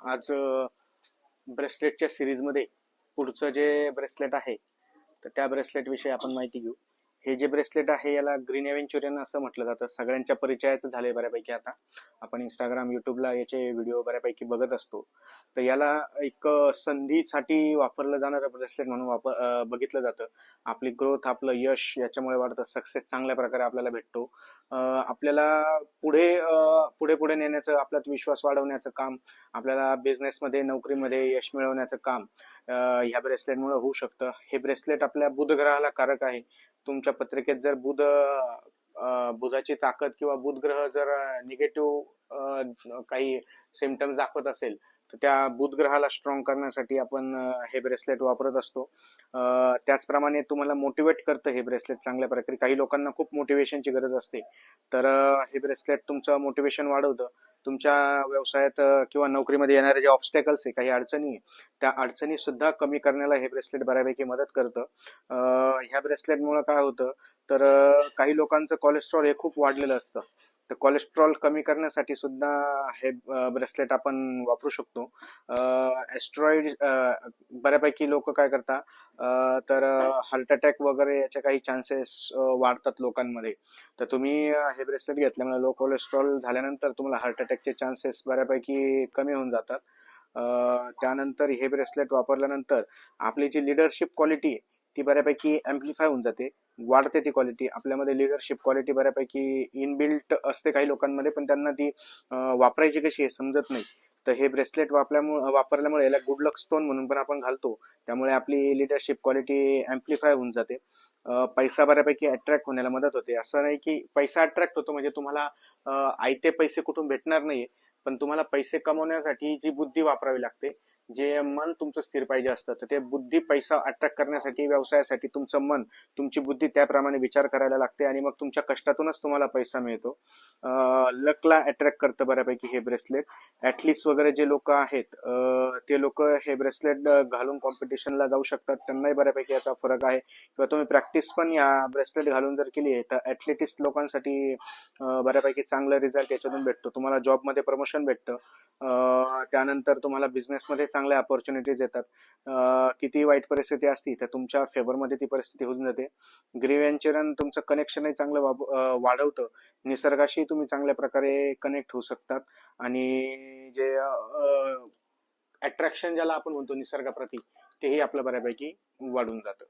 आज ब्रेसलेटच्या सिरीजमध्ये पुढचं जे ब्रेसलेट आहे तर त्या ब्रेसलेट विषयी आपण माहिती घेऊ. हे जे ब्रेसलेट आहे याला ग्रीन एव्हेंचुरियन असं म्हटलं जातं. सगळ्यांच्या परिचयाचं झालंय बऱ्यापैकी. आता आपण इंस्टाग्राम युट्यूबला याचे व्हिडिओ बऱ्यापैकी बघत असतो. तर याला एक संधीसाठी वापरलं जाणारं ब्रेसलेट म्हणून बघितलं जातं. आपली ग्रोथ, आपलं यश याच्यामुळे वाढतं. सक्सेस चांगल्या प्रकारे आपल्याला भेटतो. आपल्याला पुढे पुढे नेण्याचं, आपल्यात विश्वास वाढवण्याचं काम, आपल्याला बिझनेसमध्ये, नोकरीमध्ये यश मिळवण्याचं काम ह्या ब्रेसलेटमुळे होऊ शकतं. हे ब्रेसलेट आपल्या बुध ग्रहाला कारक आहे. तुमच्या पत्रिकेत जर बुधाची ताकद किंवा बुध ग्रह जर निगेटिव्ह काही सिम्पटम्स दाखवत असेल तर त्या बुध ग्रहाला स्ट्रॉंग करण्यासाठी आपण हे ब्रेसलेट वापरत असतो. त्याचप्रमाणे तुम्हाला मोटिवेट करतं हे ब्रेसलेट चांगल्या प्रकारे. काही लोकांना खूप मोटिवेशनची गरज असते, तर हे ब्रेसलेट तुमचं मोटिवेशन वाढवतं. तुमच्या व्यवसायात किंवा नोकरीमध्ये येणारे जे ऑब्स्टॅकल्स आहे, काही अडचणी आहे, त्या अडचणी सुद्धा कमी करण्याला हे ब्रेसलेट बऱ्यापैकी मदत करतं. ह्या ब्रेसलेटमुळे काय होतं, तर काही लोकांचं कोलेस्ट्रॉल हे खूप वाढलेलं असतं. तर कोलेस्ट्रॉल कमी करण्यासाठी सुद्धा हे ब्रेसलेट आपण वापरू शकतो. ॲस्ट्रॉइड बऱ्यापैकी लोक काय करतात, तर हार्ट अटॅक वगैरे याचे काही चान्सेस वाढतात लोकांमध्ये. तर तुम्ही हे ब्रेसलेट घेतल्यामुळे लो कोलेस्ट्रॉल झाल्यानंतर तुम्हाला हार्ट अटॅकचे चान्सेस बऱ्यापैकी कमी होऊन जातात. त्यानंतर हे ब्रेसलेट वापरल्यानंतर आपली जी लिडरशिप क्वालिटी आहे ती बऱ्यापैकी ॲम्प्लिफाय होऊन जाते, वाढते ती क्वालिटी. आपल्यामध्ये लिडरशिप क्वालिटी बऱ्यापैकी इनबिल्ट असते काही लोकांमध्ये, पण त्यांना ती वापरायची कशी हे समजत नाही. तर हे ब्रेसलेट वापरल्यामुळे याला गुड लक स्टोन म्हणून पण आपण घालतो. त्यामुळे आपली लिडरशिप क्वालिटी ॲम्प्लिफाय होऊन जाते. पैसा बऱ्यापैकी अट्रॅक्ट होण्याला मदत होते. असं नाही की पैसा अट्रॅक्ट होतो म्हणजे तुम्हाला आयते पैसे कुठून भेटणार नाही, पण तुम्हाला पैसे कमवण्यासाठी जी बुद्धी वापरावी लागते, जे मन तुमचं स्थिर पाहिजे असतं. तर ते बुद्धी, पैसा अट्रॅक्ट करण्यासाठी, व्यवसायासाठी तुमचं मन, तुमची बुद्धी त्याप्रमाणे विचार करायला लागते आणि मग तुमच्या कष्टातूनच तुम्हाला पैसा मिळतो. लकला अट्रॅक्ट करतं बऱ्यापैकी हे ब्रेसलेट. ॲथलीट्स वगैरे जे लोक आहेत ते लोक हे ब्रेसलेट घालून कॉम्पिटिशनला जाऊ शकतात. त्यांनाही बऱ्यापैकी याचा फरक आहे. किंवा तुम्ही प्रॅक्टिस पण या ब्रेसलेट घालून जर केली आहे तर ॲथलेटिक्स लोकांसाठी बऱ्यापैकी चांगला रिझल्ट याच्यातून भेटतो. तुम्हाला जॉबमध्ये प्रमोशन भेटतं. त्यानंतर तुम्हाला बिझनेसमध्ये चांगल्या अपॉर्च्युनिटीज येतात. किती वाईट परिस्थिती असती तर तुमच्या फेवरमध्ये ती परिस्थिती होऊन जाते. ग्रीव्हेंचरन तुमचं कनेक्शनही चांगलं वाढवतं. निसर्गाशी तुम्ही चांगल्या प्रकारे कनेक्ट होऊ शकतात आणि जे अट्रॅक्शन ज्याला आपण म्हणतो निसर्गाप्रती, तेही आपलं बऱ्यापैकी वाढून जातं.